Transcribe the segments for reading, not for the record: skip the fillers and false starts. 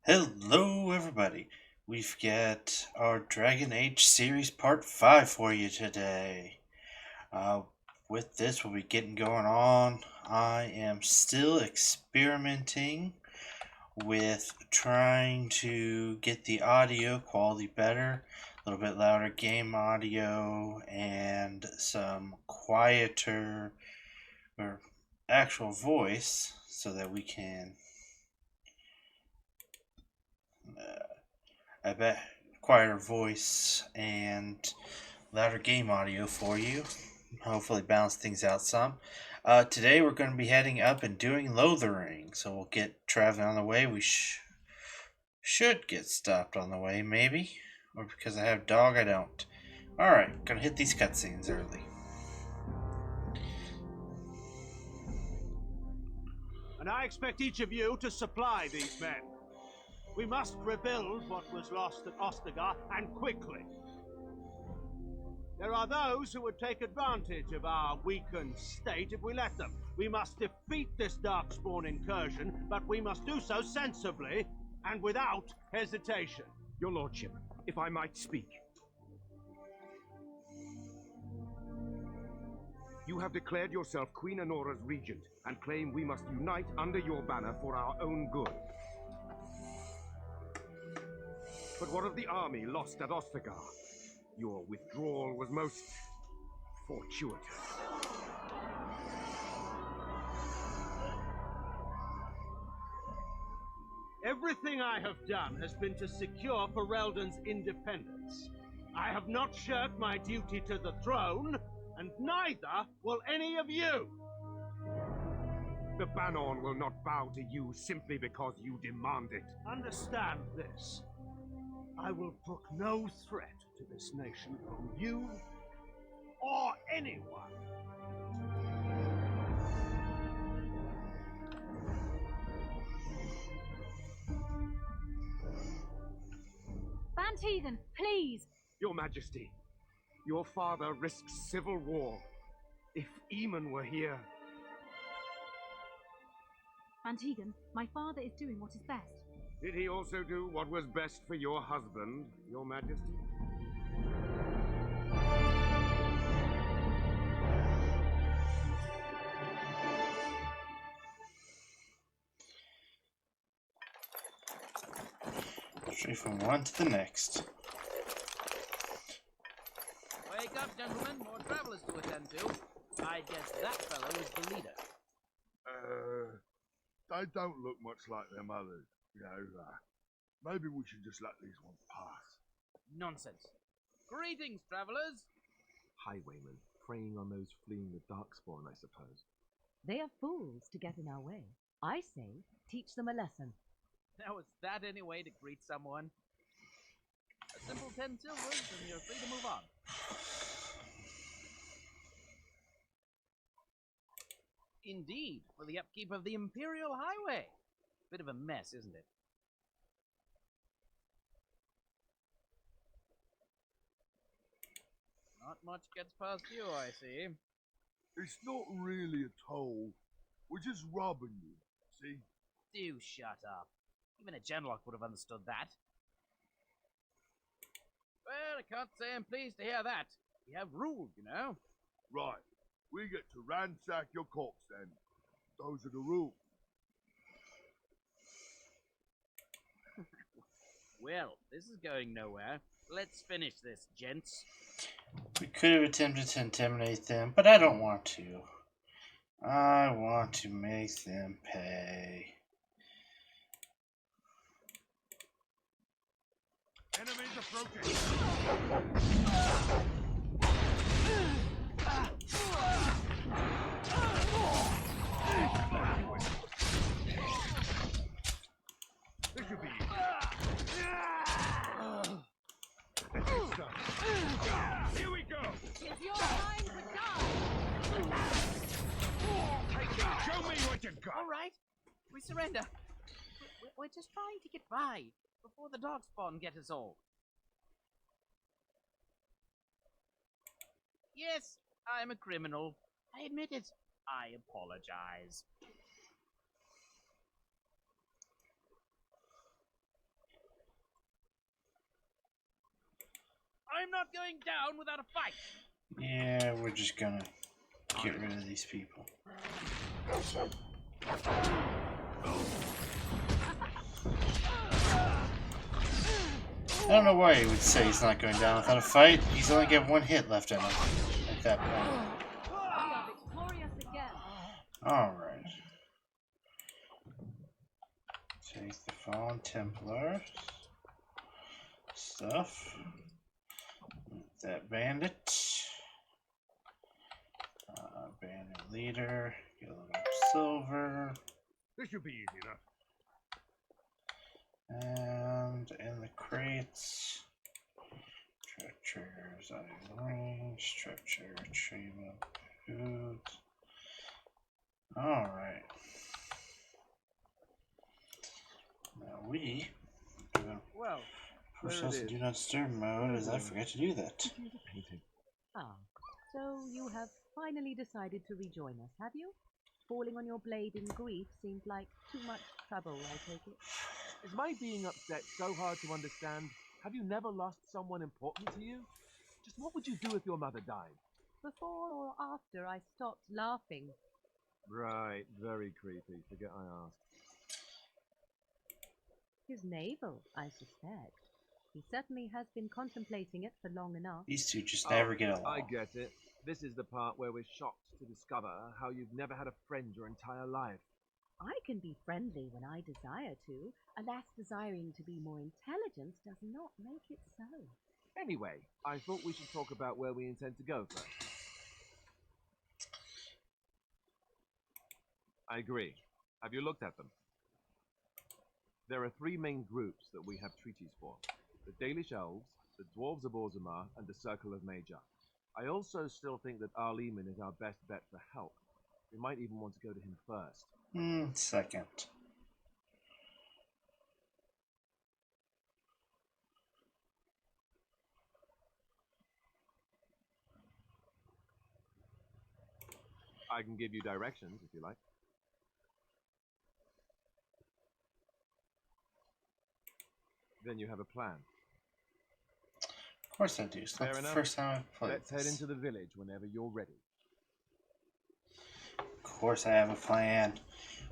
Hello, everybody. We've got our Dragon Age series part 5 for you today. Uh, with this, we'll be getting going on. I am still experimenting with trying to get the audio quality better, a little bit louder game audio, and some quieter or actual voice so that we can I bet quieter voice and louder game audio for you. Hopefully balance things out some. Today we're going to be heading up and doing Lothering, so we'll get traveling on the way. We should get stopped on the way, maybe, or because I have dog, I don't. All right, gonna hit these cutscenes early. And I expect each of you to supply these men. We must rebuild what was lost at Ostagar, and quickly. There are those who would take advantage of our weakened state if we let them. We must defeat this Darkspawn incursion, but we must do so sensibly and without hesitation. Your Lordship, if I might speak. You have declared yourself Queen Honora's regent, and claim we must unite under your banner for our own good. But what of the army lost at Ostagar? Your withdrawal was most fortuitous. Everything I have done has been to secure Ferelden's independence. I have not shirked my duty to the throne, and neither will any of you. The Banon will not bow to you simply because you demand it. Understand this. I will brook no threat to this nation from you or anyone. Van Tegan, please! Your Majesty, your father risks civil war. If Eamon were here... Van Tegan, my father is doing what is best. Did he also do what was best for your husband, Your Majesty? Straight from one to the next. Wake up, gentlemen. More travelers to attend to. I guess that fellow is the leader. They don't look much like them others. Maybe we should just let these ones pass. Nonsense. Greetings, travelers. Highwaymen, preying on those fleeing the Darkspawn, I suppose. They are fools to get in our way. I say, teach them a lesson. Now, is that any way to greet someone? A simple 10 silvers, and you're free to move on. Indeed, for the upkeep of the Imperial Highway. Bit of a mess, isn't it? Not much gets past you, I see. It's not really a toll. We're just robbing you, see? Do shut up. Even a genlock would have understood that. Well, I can't say I'm pleased to hear that. We have rules, you know. Right. We get to ransack your corpse then. Those are the rules. Well, this is going nowhere. Let's finish this, gents. We could have attempted to intimidate them, but I don't want to. I want to make them pay. Enemies approaching! This should be easy. Here we go! It's your time to die! Take it! Show me what you got! All right, we surrender. We're just trying to get by before the Darkspawn get us all. Yes, I'm a criminal. I admit it. I apologize. I'm not going down without a fight. Yeah, we're just gonna get rid of these people. I don't know why he would say he's not going down without a fight. He's only got one hit left in him at that point. We are victorious again. Alright. Take the Fallen Templar stuff. That bandit. Bandit leader. Get a little silver. This should be easy enough. And in the crates. Trap triggers, item range, trap trigger, retrieval, food. Alright. Now we Well, push there it us in is. do not disturb mode as I forget to do that. Painting. Ah, so you have finally decided to rejoin us, have you? Falling on your blade in grief seemed like too much trouble, I take it. Is my being upset so hard to understand? Have you never lost someone important to you? Just what would you do if your mother died? Before or after I stopped laughing? Right, very creepy. Forget I asked. His navel, I suspect. He certainly has been contemplating it for long enough. These two just never get along. I get it. This is the part where we're shocked to discover how you've never had a friend your entire life. I can be friendly when I desire to. Alas, desiring to be more intelligent does not make it so. Anyway, I thought we should talk about where we intend to go first. I agree. Have you looked at them? There are three main groups that we have treaties for. The Dalish Elves, the Dwarves of Orzammar, and the Circle of Major. I also still think that Arleman is our best bet for help. We might even want to go to him first. Second. I can give you directions if you like. Then you have a plan. Of course I do. It's not Fair the enough. first time I've played Let's head this. into the village whenever you're ready. Of course I have a plan.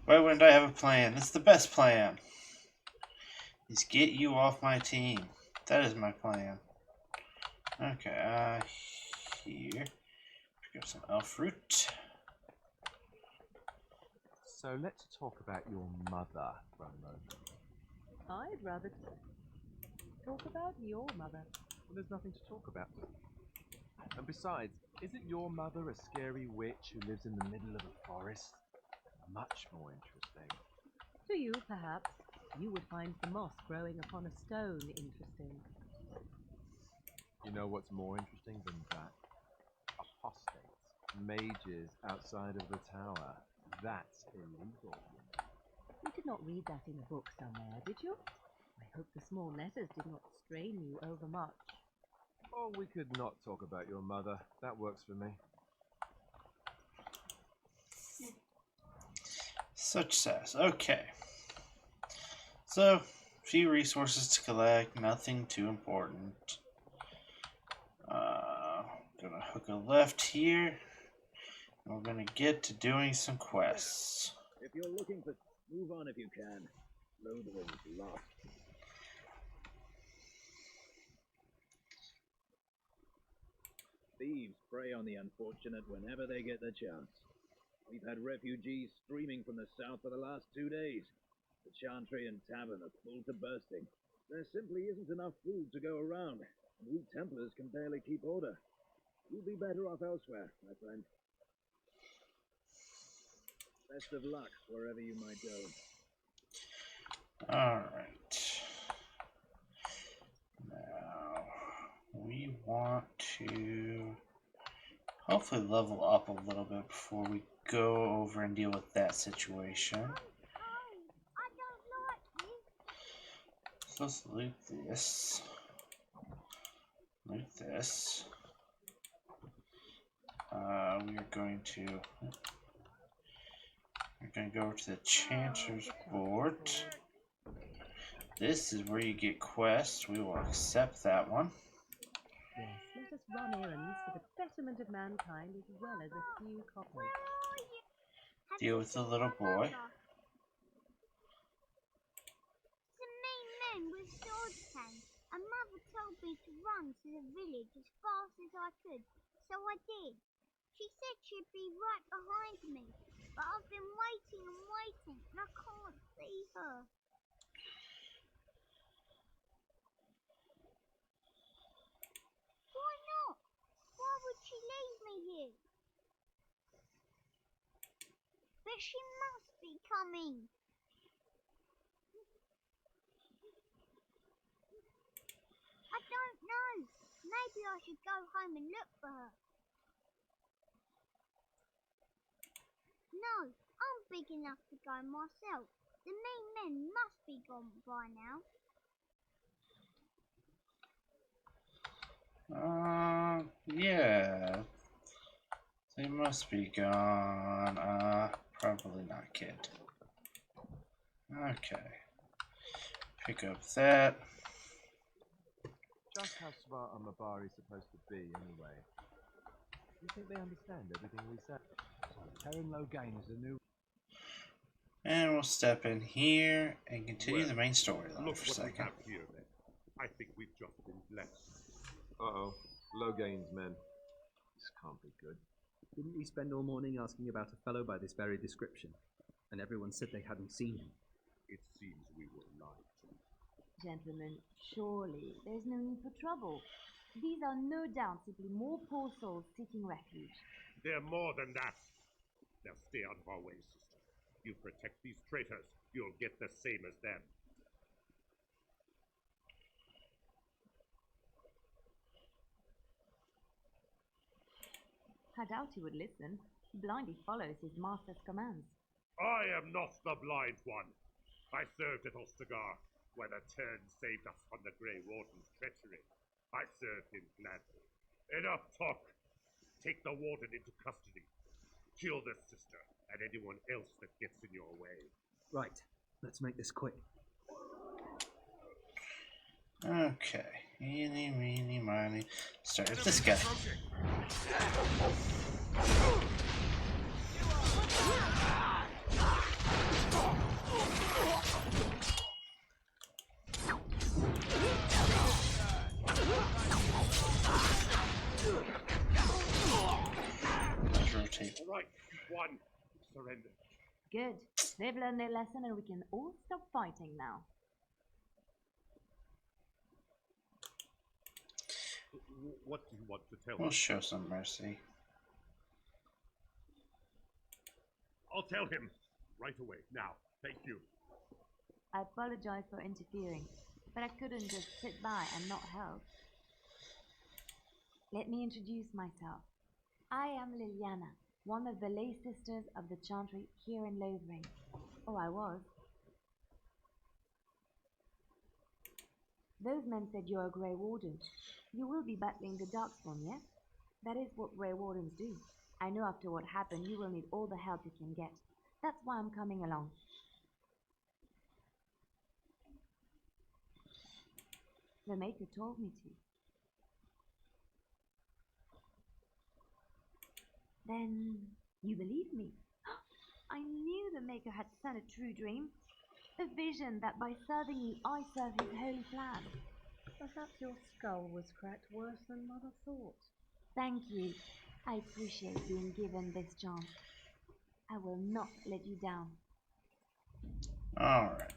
Why wouldn't I have a plan? It's the best plan. Is get you off my team. That is my plan. Okay, here. Pick up some elf fruit. So let's talk about your mother for a moment. I'd rather talk about your mother. Well, there's nothing to talk about. And besides, isn't your mother a scary witch who lives in the middle of a forest? Much more interesting. To you, perhaps, you would find the moss growing upon a stone interesting. You know what's more interesting than that? Apostates, mages outside of the tower. That's illegal. You did not read that in a book somewhere, did you? I hope the small letters did not strain you overmuch. Oh, we could not talk about your mother. That works for me. Such sass. Okay. So, few resources to collect. Nothing too important. Gonna hook a left here. And we're gonna get to doing some quests. If you're looking for... Move on if you can. Load was lost. Thieves prey on the unfortunate whenever they get the chance. We've had refugees streaming from the south for the last 2 days. The Chantry and Tavern are full to bursting. There simply isn't enough food to go around, and we Templars can barely keep order. You'll be better off elsewhere, my friend. Best of luck wherever you might go. Alright. Now, we want to hopefully level up a little bit before we go over and deal with that situation. So let's loot this. Loot this. We are going to go over to the Chancellor's board. This is where you get quests. We will accept that one. betterment of mankind as well as a few coppers. Where are you? Have Deal you with the seen little my boy. mother? Some mean men with swords came, and Mother told me to run to the village as fast as I could, so I did. She said she'd be right behind me, but I've been waiting and waiting, and I can't see her. Why not? Why would she leave me here? But she must be coming. I don't know. Maybe I should go home and look for her. No, I'm big enough to go myself. The mean men must be gone by now. Yeah. They must be gone. Probably not, kid. Okay. Pick up that. Just how smart a Mabari supposed to be, anyway? Do you think they understand everything we said? Terran Logain is a new... And we'll step in here and continue the main storyline Look for a what we second. have here, then. I think we've just been blessed. Uh-oh. Logain's men. This can't be good. Didn't we spend all morning asking about a fellow by this very description? And everyone said they hadn't seen him. It seems we were lied to. Gentlemen, surely there's no need for trouble. These are no doubt simply more poor souls seeking refuge. They're more than that. Now stay out of our way, sister. You protect these traitors, you'll get the same as them. I doubt he would listen. He blindly follows his master's commands. I am not the blind one. I served at Ostagar, where the Turn saved us from the Grey Warden's treachery. I served him gladly. Enough talk. Take the Warden into custody. Kill the sister and anyone else that gets in your way. Right. Let's make this quick. Okay. Eeny, meeny, miny. Start with this guy. Let's rotate. All right, one. Surrender. Good. They've learned their lesson and we can all stop fighting now. What do you want to tell We'll me? show some mercy. I'll tell him. Right away. Now. Thank you. I apologize for interfering, but I couldn't just sit by and not help. Let me introduce myself. I am Liliana, one of the lay sisters of the Chantry here in Lothering. Oh, I was. Those men said you're a Grey Warden. You will be battling the Darkspawn, yes? That is what Grey Wardens do. I know after what happened you will need all the help you can get. That's why I'm coming along. The Maker told me to. Then you believe me? I knew the Maker had sent a true dream. A vision that by serving you, I serve his holy plan. Perhaps your skull was cracked worse than Mother thought. Thank you. I appreciate being given this chance. I will not let you down. Alright.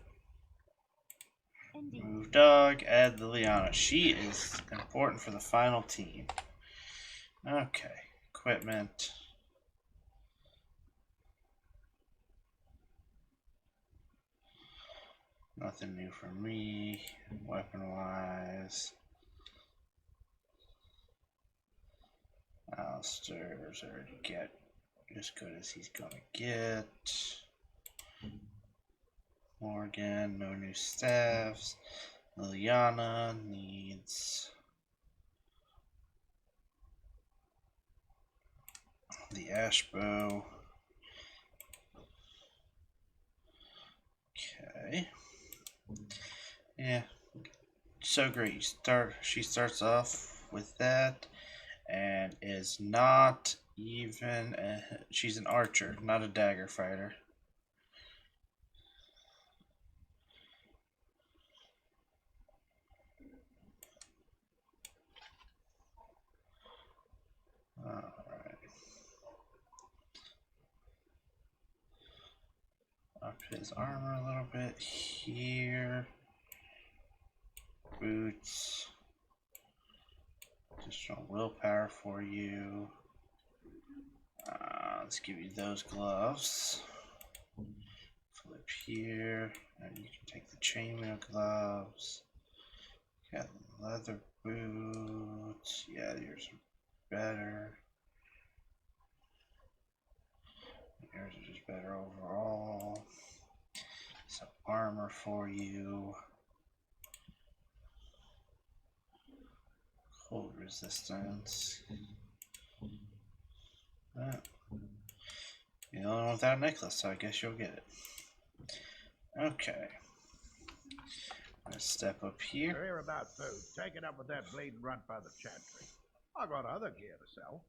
Indeed. Move dog, add Liliana. She is important for the final team. Okay. Equipment. Nothing new for me. Weapon wise. Alistair's already get as good as he's gonna get. Morgan, no new staffs. Liliana needs the ash bow. Okay. Yeah. So great. She starts off with that. and is not even she's an archer, not a dagger fighter. Alright. Up his armor a little bit here. Boots. Additional willpower for you. Let's give you those gloves. Flip here, and you can take the chainmail gloves. Got leather boots. Yeah, yours are better. Yours are just better overall. Some armor for you. Cold resistance. You're the only one without a necklace, so I guess you'll get it. Okay. Let's step up here. You're here about food. Take it up with that bleeding runt by the chantry. I got other gear to sell.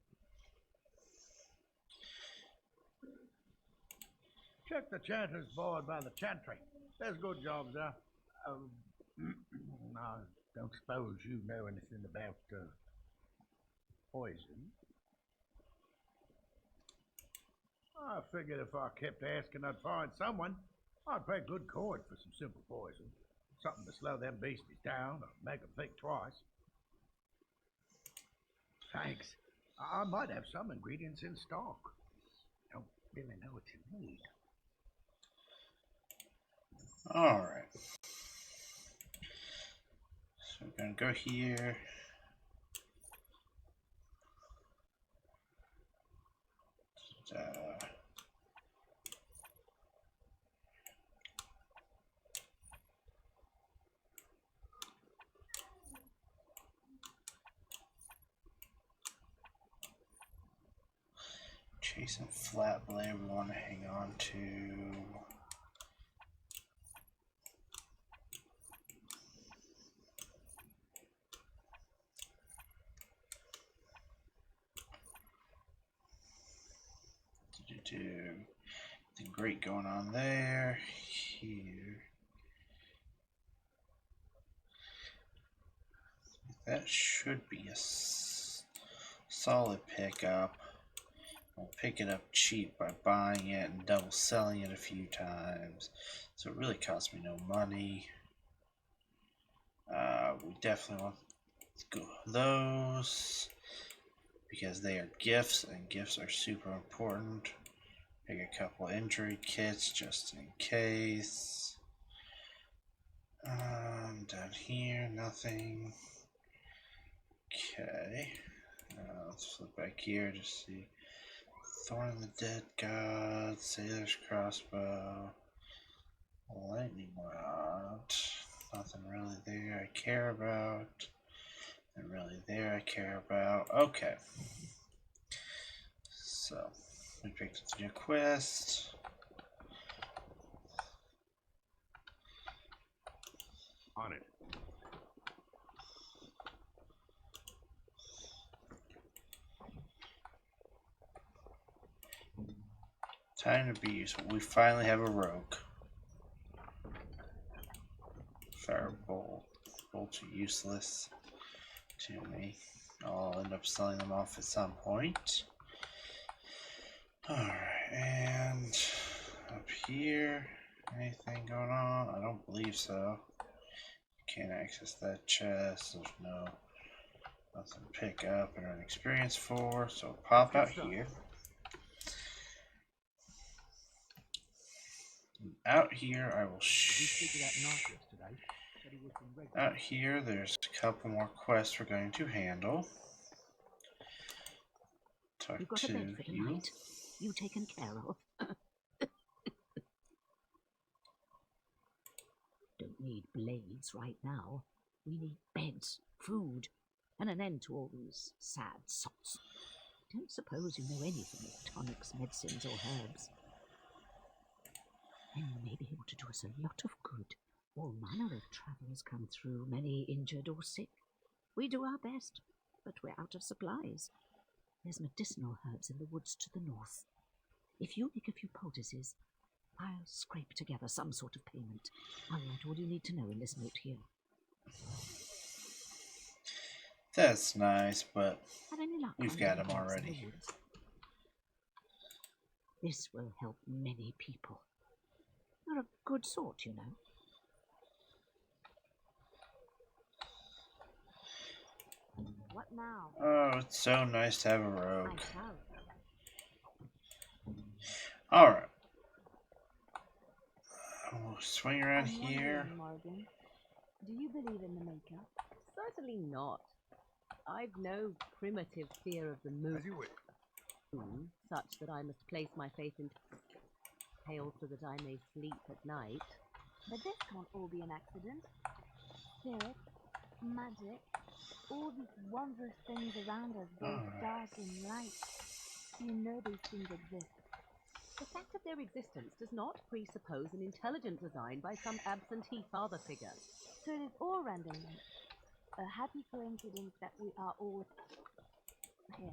Check the chanter's board by the chantry. There's good jobs there. I don't suppose you know anything about poison. I figured if I kept asking, I'd find someone. I'd pay good coin for some simple poison. Something to slow them beasties down or make them think twice. Thanks. I might have some ingredients in stock. Don't really know what you need. Alright. So we're going to go here. Chase and flat blade we want to hang on to. Nothing great going on there. Here. That should be a solid pickup. I'll pick it up cheap by buying it and double selling it a few times. So it really costs me no money. We definitely want to go those because they are gifts and gifts are super important. Pick a couple injury kits just in case. Down here, nothing. Okay. Let's flip back here to see. Thorn of the Dead God, Sailor's Crossbow, Lightning Rod. Nothing really there I care about. Nothing really there I care about. Okay. So, we picked up the new quest. On it. Time to be useful. We finally have a rogue. Firebolt. Bolts are useless to me. I'll end up selling them off at some point. Alright, and up here, anything going on? I don't believe so. Can't access that chest. There's nothing to pick up and earn experience for, so I'll pop out here. Out here, I will out here, there's a couple more quests we're going to handle. Talk You've got to a bed for you. tonight. You taken care of. Don't need blades right now. We need beds, food, and an end to all these sad sots. Don't suppose you know anything of tonics, medicines, or herbs. And you may be able to do us a lot of good. All manner of travellers come through, many injured or sick. We do our best. but we're out of supplies. There's medicinal herbs in the woods to the north. If you make a few poultices, I'll scrape together some sort of payment. I'll write all you need to know in this note here. That's nice, but Have any luck we've finding got him the herbs in the already. woods? This will help many people. You're a good sort, you know. What now? Oh, it's so nice to have a I rogue. shall. Alright. We'll swing around I'm here. wondering, Morgan, do you believe in the Maker? Certainly not. I've no primitive fear of the moon, such that I must place my faith in hail so that I may sleep at night. But this can't all be an accident. Spirit, magic, all these wondrous things around us, both dark and light. You know these things exist. The fact of their existence does not presuppose an intelligent design by some absentee father figure. So it is all random then. A happy coincidence that we are all here.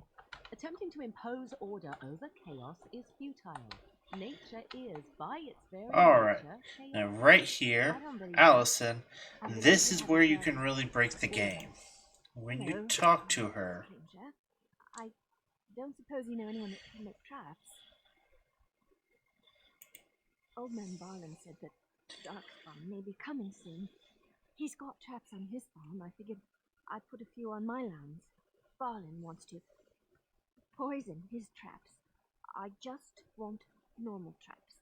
Attempting to impose order over chaos is futile. Nature is, by its very Alright. nature, chaos. Now, right here, Allison, this is where you can really break the game. When you talk to her. Stranger, I don't suppose you know anyone that can make traps. Old man Barlin said that Darkspawn may be coming soon. He's got traps on his farm. I figured I'd put a few on my lands. Barlin wants to poison his traps. I just want normal traps.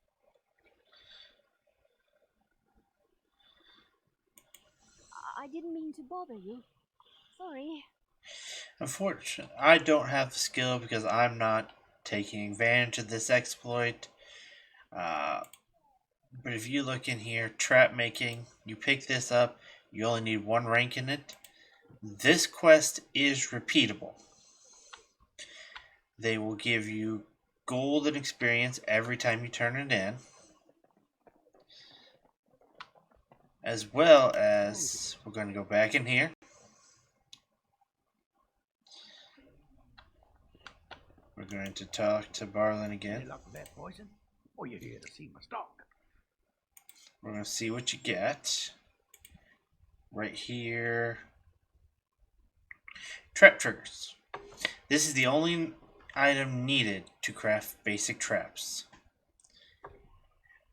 I didn't mean to bother you. Sorry. Unfortunately, I don't have the skill because I'm not taking advantage of this exploit. But if you look in here, trap making, you pick this up, you only need 1 rank in it. This quest is repeatable. They will give you gold and experience every time you turn it in. As well as, we're going to go back in here. We're going to talk to Barlin again. Any luck with that poison? Or you here to see my stock? We're going to see what you get. Right here. Trap triggers. This is the only item needed to craft basic traps.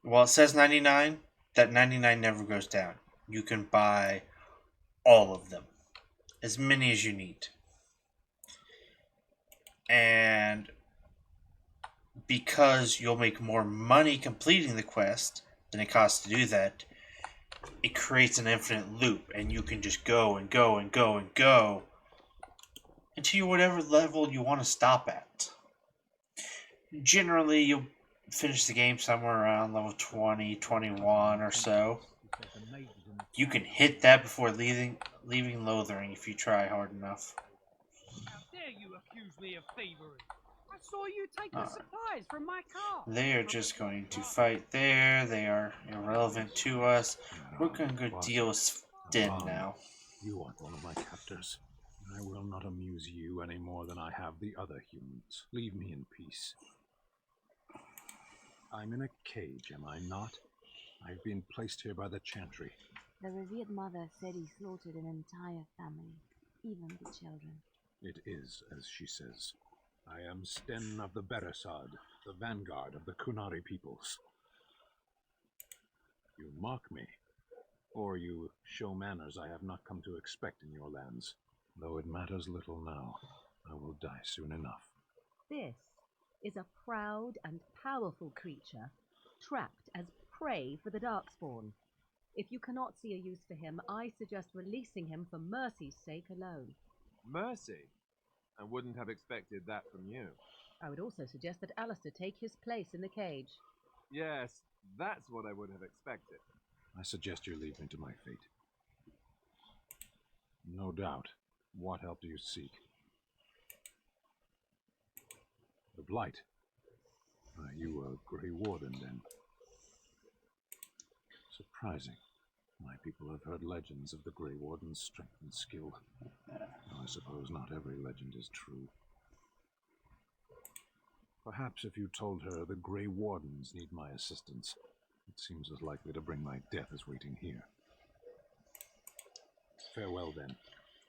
While it says 99, that 99 never goes down. You can buy all of them. As many as you need. And because you'll make more money completing the quest than it costs to do that, it creates an infinite loop, and you can just go and go and go and go until whatever level you want to stop at. Generally, you'll finish the game somewhere around level 20, 21 or so. You can hit that before leaving Lothering if you try hard enough. How dare you accuse me of thievery? I saw you take the supplies from my car. They are just going to fight there. They are irrelevant to us. We're going to go deal with Din now. You aren't one of my captors. I will not amuse you any more than I have the other humans. Leave me in peace. I'm in a cage, am I not? I've been placed here by the Chantry. The revered mother said he slaughtered an entire family, even the children. It is, as she says. I am Sten of the Beresad, the vanguard of the Kunari peoples. You mock me, or you show manners I have not come to expect in your lands. Though it matters little now, I will die soon enough. This is a proud and powerful creature, trapped as prey for the Darkspawn. If you cannot see a use for him, I suggest releasing him for mercy's sake alone. Mercy? I wouldn't have expected that from you. I would also suggest that Alistair take his place in the cage. Yes, that's what I would have expected. I suggest you leave me to my fate. No doubt. What help do you seek? The Blight. You a Grey Warden, then? Surprising. My people have heard legends of the Grey Warden's strength and skill. I suppose not every legend is true. Perhaps if you told her the Grey Wardens need my assistance, it seems as likely to bring my death as waiting here. Farewell, then.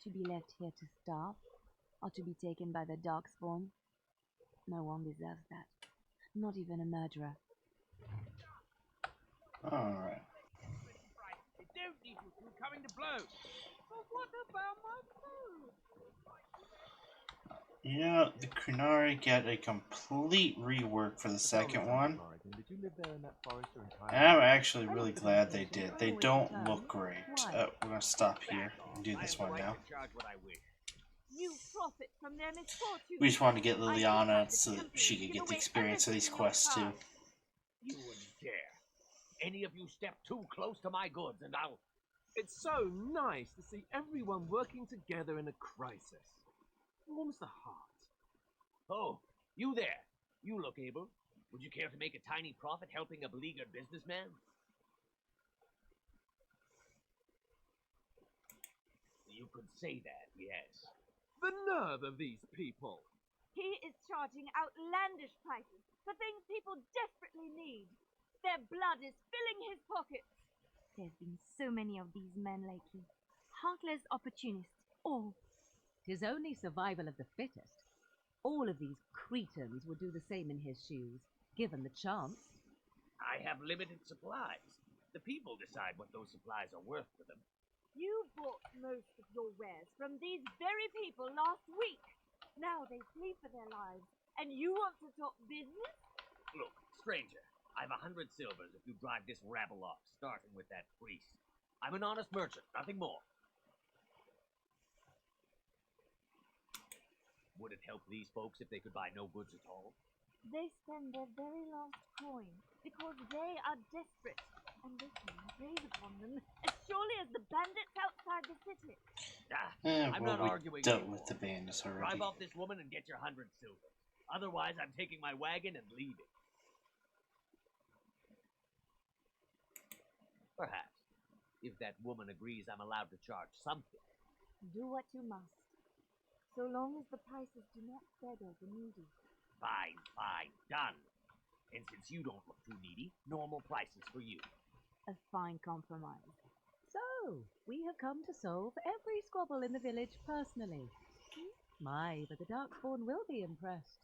To be left here to starve, or to be taken by the Darkspawn? No one deserves that. Not even a murderer. Alright. They don't need you two coming to blows. But what about my food? You know, the Kunari get a complete rework for the second one. Did you live there in that forest your entire And I'm actually really glad they did. They don't look great. We're gonna stop here and do this one now. You profit from their misfortune. We just wanted to get Liliana so that she could get the experience of these quests too. You wouldn't dare. Any of you step too close to my goods and I'll... It's so nice to see everyone working together in a crisis. Warms the heart. Oh, you there. You look able. Would you care to make a tiny profit helping a beleaguered businessman? You could say that, yes. The nerve of these people! He is charging outlandish prices for things people desperately need. Their blood is filling his pockets. There's been so many of these men lately. Heartless opportunists, all. 'Tis only survival of the fittest. All of these cretins would do the same in his shoes, given the chance. I have limited supplies. The people decide what those supplies are worth to them. You bought most of your wares from these very people last week. Now they flee for their lives, and you want to talk business? Look, stranger, I've 100 silvers if you drive this rabble off, starting with that priest. I'm an honest merchant, nothing more. Would it help these folks if they could buy no goods at all? They spend their very last coin because they are desperate, and this man preys upon them as surely as the bandits outside the city. I'm not we arguing dealt anymore. with the bandits already. Drive off this woman and get your 100 silver. Otherwise, I'm taking my wagon and leaving. Perhaps, if that woman agrees I'm allowed to charge something. Do what you must, so long as the prices do not beggar the needy. Fine, fine, done. And since you don't look too needy, normal prices for you. A fine compromise. So, we have come to solve every squabble in the village personally. My, but the Darkspawn will be impressed.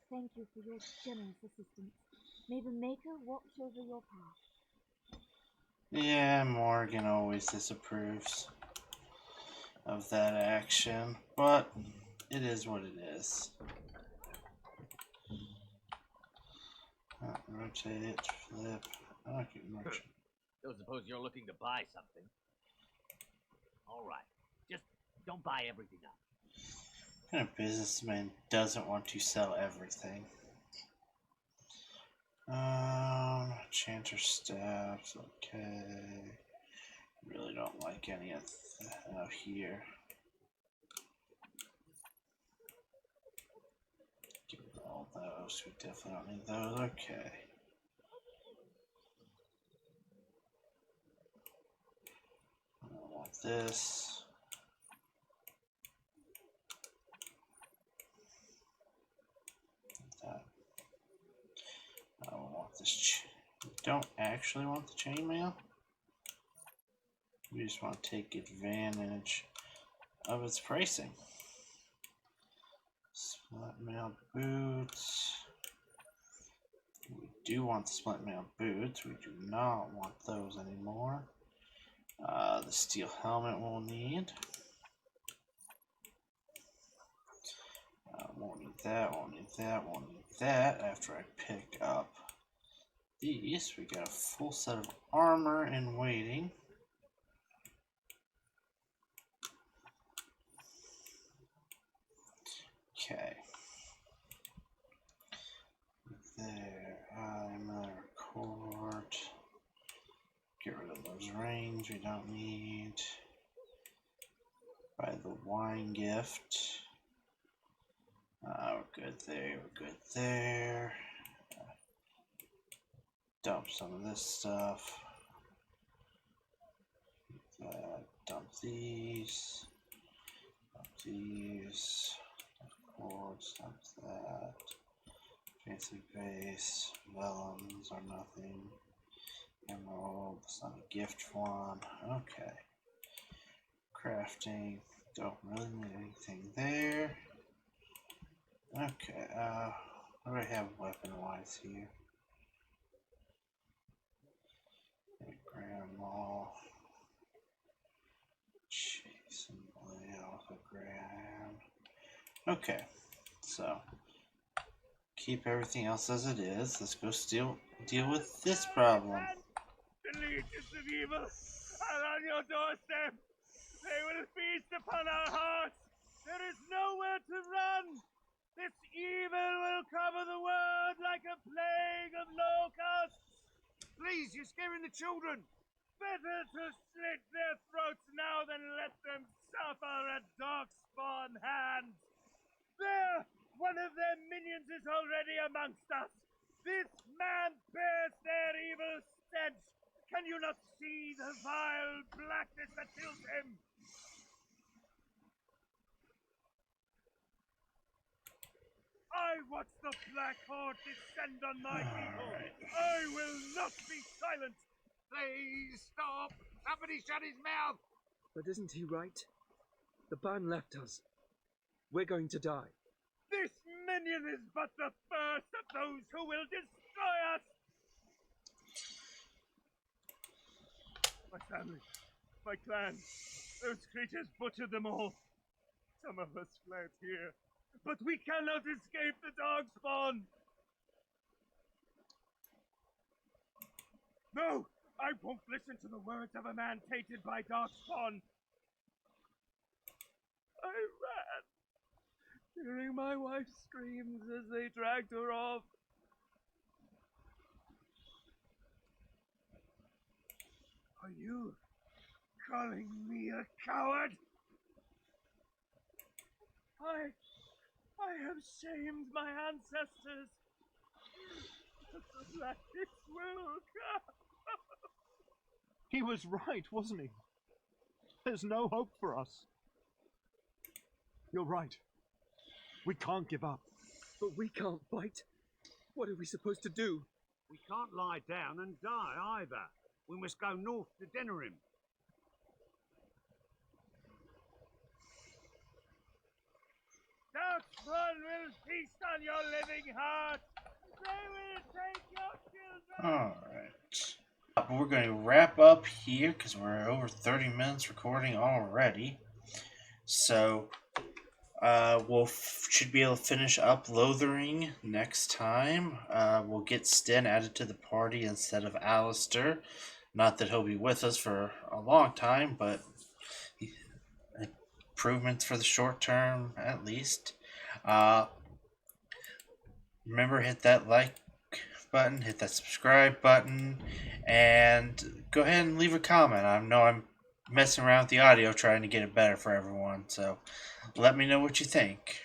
Thank you for your generous assistance. May the Maker watch over your path. Yeah, Morgan always disapproves of that action, but it is what it is. Rotate, flip. Okay, merchant. Don't suppose you're looking to buy something. All right, just don't buy everything up. What kind of businessman doesn't want to sell everything? Chanter staffs, okay. Really don't like any of out here. Give me all those. We definitely don't need those. Okay. I don't want this. That. I don't want this. We don't actually want the chainmail. We just want to take advantage of its pricing. Split mail boots. We do want the split mail boots. We do not want those anymore. The steel helmet we'll need. Won't need that, won't need that, won't need that. After I pick up these, we got a full set of armor in waiting. Okay. There, another cord. Get rid of those rings we don't need. Buy the wine gift. We're good there, we're good there. Dump some of this stuff. Dump these. Dump These cords, times that. Fancy base, vellums are nothing. Emerald, it's not a gift one. Okay. Crafting, don't really need anything there. Okay, what do I have weapon-wise here? Grandma. Jeez, grand. Okay, so keep everything else as it is. Let's go deal with this problem. The legions of evil are on your doorstep. They will feast upon our hearts. There is nowhere to run. This evil will cover the world like a plague of locusts. Please, you're scaring the children. Better to slit their throats now than let them suffer at Darkspawn hands. There! One of their minions is already amongst us. This man bears their evil stench. Can you not see the vile blackness that fills him? I watch the Black Horde descend on my people. I will not be silent. Please stop. Somebody shut his mouth. But isn't he right? The ban left us. We're going to die. This minion is but the first of those who will destroy us. My family, my clan, those creatures butchered them all. Some of us fled here, but we cannot escape the Darkspawn. No, I won't listen to the words of a man tainted by Darkspawn. I ran, hearing my wife's screams as they dragged her off. Are you calling me a coward? I have shamed my ancestors. But the blackness will come. He was right, wasn't he? There's no hope for us. You're right. We can't give up. But we can't fight. What are we supposed to do? We can't lie down and die either. We must go north to Denerim. Darkspawn will feast on your living heart. They will take your children. Alright. We're going to wrap up here because we're over 30 minutes recording already. So, should be able to finish up Lothering next time. We'll get Sten added to the party instead of Alistair. Not that he'll be with us for a long time, but improvements for the short term at least. Remember, hit that like button, hit that subscribe button, and go ahead and leave a comment. I know I'm messing around with the audio trying to get it better for everyone, so let me know what you think.